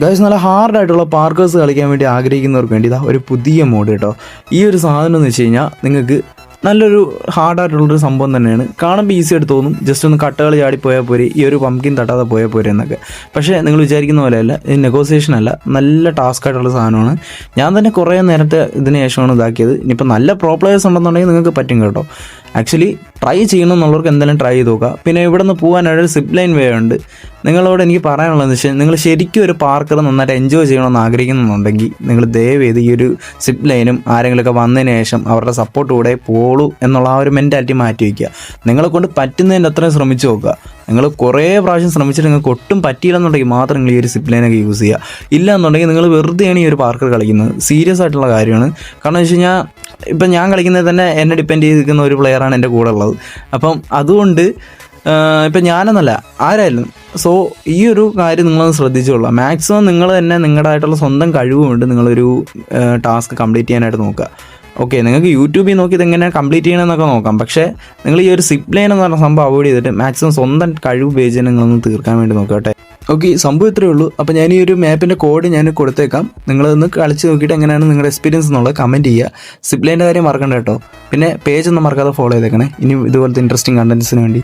Guys നല്ല ഹാർഡായിട്ടുള്ള പാർക്കേഴ്സ് കളിക്കാൻ വേണ്ടി ആഗ്രഹിക്കുന്നവർക്ക് വേണ്ടി ഇതാ ഒരു പുതിയ മോഡ് കേട്ടോ. ഈ ഒരു സാധനം എന്ന് വെച്ച് കഴിഞ്ഞാൽ നിങ്ങൾക്ക് നല്ലൊരു ഹാർഡായിട്ടുള്ളൊരു സംഭവം തന്നെയാണ്. കാണുമ്പോൾ ഈസി ആയിട്ട് തോന്നും, ജസ്റ്റ് ഒന്ന് കട്ടകൾ ചാടി പോയാൽ പോരെ, ഈ ഒരു പംകിൻ തട്ടാതെ പോയാൽ പോരെ എന്നൊക്കെ. പക്ഷേ നിങ്ങൾ വിചാരിക്കുന്ന പോലെയല്ല, ഇത് നെഗോസിയേഷൻ അല്ല, നല്ല ടാസ്ക് ആയിട്ടുള്ള സാധനമാണ്. ഞാൻ തന്നെ കുറേ നേരത്തെ ഇതിന് ശേഷമാണ് ഇതാക്കിയത്. ഇനിയിപ്പോൾ നല്ല പ്രോ പ്ലേയേഴ്സ് ഉണ്ടെന്നുണ്ടെങ്കിൽ നിങ്ങൾക്ക് പറ്റും കേട്ടോ. ആക്ച്വലി ട്രൈ ചെയ്യണമെന്നുള്ളവർക്ക് എന്തായാലും ട്രൈ ചെയ്ത് നോക്കുക. പിന്നെ ഇവിടെ നിന്ന് പോകാനായിട്ട് സിപ്പ് ലൈൻ വേ ഉണ്ട്. നിങ്ങളോട് എനിക്ക് പറയാനുള്ളതെന്ന് വെച്ചാൽ, നിങ്ങൾ ശരിക്കും ഒരു പാർക്കർ നന്നായിട്ട് എൻജോയ് ചെയ്യണമെന്ന് ആഗ്രഹിക്കുന്നുണ്ടെങ്കിൽ നിങ്ങൾ ദയവ് ചെയ്ത് ഈ ഒരു സിപ്പ് ലൈനും ആരെങ്കിലുമൊക്കെ വന്നതിന് ശേഷം അവരുടെ സപ്പോർട്ട് കൂടെ പോളൂ എന്നുള്ള ആ ഒരു മെൻറ്റാലിറ്റി മാറ്റി വയ്ക്കുക. നിങ്ങളെ കൊണ്ട് പറ്റുന്നതിൻ്റെ അത്രയും ശ്രമിച്ച് നോക്കുക. നിങ്ങൾ കുറേ പ്രാവശ്യം ശ്രമിച്ചിട്ട് നിങ്ങൾക്ക് ഒട്ടും പറ്റിയില്ലെന്നുണ്ടെങ്കിൽ മാത്രം നിങ്ങൾ ഈ ഒരു സിപ്പ് ലൈനൊക്കെ യൂസ് ചെയ്യുക. ഇല്ല എന്നുണ്ടെങ്കിൽ നിങ്ങൾ വെറുതെയാണ് ഈ ഒരു പാർക്കർ കളിക്കുന്നത്. സീരിയസ് ആയിട്ടുള്ള കാര്യമാണ്. കാരണം എന്ന് വെച്ച് കഴിഞ്ഞാൽ ഇപ്പം ഞാൻ കളിക്കുന്നത് തന്നെ എന്നെ ഡിപ്പെൻഡ് ചെയ്തിരിക്കുന്ന ഒരു പ്ലെയറാണ് എൻ്റെ കൂടെ ഉള്ളത്. അപ്പം അതുകൊണ്ട് ഇപ്പം ഞാനെന്നല്ല ആരായാലും. സോ ഈ ഒരു കാര്യം നിങ്ങളൊന്ന് ശ്രദ്ധിച്ചോളാം. മാക്സിമം നിങ്ങൾ തന്നെ നിങ്ങളുടേതായിട്ടുള്ള സ്വന്തം കഴിവുകൊണ്ട് നിങ്ങളൊരു ടാസ്ക് കംപ്ലീറ്റ് ചെയ്യാനായിട്ട് നോക്കുക. ഓക്കെ, നിങ്ങൾക്ക് യൂട്യൂബിൽ നോക്കി ഇതെങ്ങനെ കംപ്ലീറ്റ് ചെയ്യണമെന്നൊക്കെ നോക്കാം. പക്ഷേ നിങ്ങൾ ഈ ഒരു സിപ്പ് ലൈൻ എന്ന് പറഞ്ഞ സംഭവം അവോയ്ഡ് ചെയ്തിട്ട് മാക്സിമം സ്വന്തം കഴിവ് ഉപയോഗിച്ച് നിങ്ങളൊന്ന് തീർക്കാൻ വേണ്ടി നോക്കുക കേട്ടെ. ഓക്കെ, സംഭവം ഇത്രയേ ഉള്ളൂ. അപ്പോൾ ഞാൻ ഈ ഒരു മാപ്പിൻ്റെ കോഡ് ഞാൻ കൊടുത്തേക്കാം. നിങ്ങളൊന്ന് കളിച്ച് നോക്കിയിട്ട് എങ്ങനെയാണ് നിങ്ങളുടെ എക്സ്പീരിയൻസ് എന്നുള്ളത് കമൻറ്റ് ചെയ്യുക. സിപ്പ് ലൈൻ്റെ കാര്യം മറക്കണ്ട കേട്ടോ. പിന്നെ പേജ് ഒന്നും മറക്കാതെ ഫോളോ ചെയ്തേക്കണേ ഇനി ഇതുപോലത്തെ ഇൻട്രസ്റ്റിംഗ് കണ്ടൻസിന് വേണ്ടി.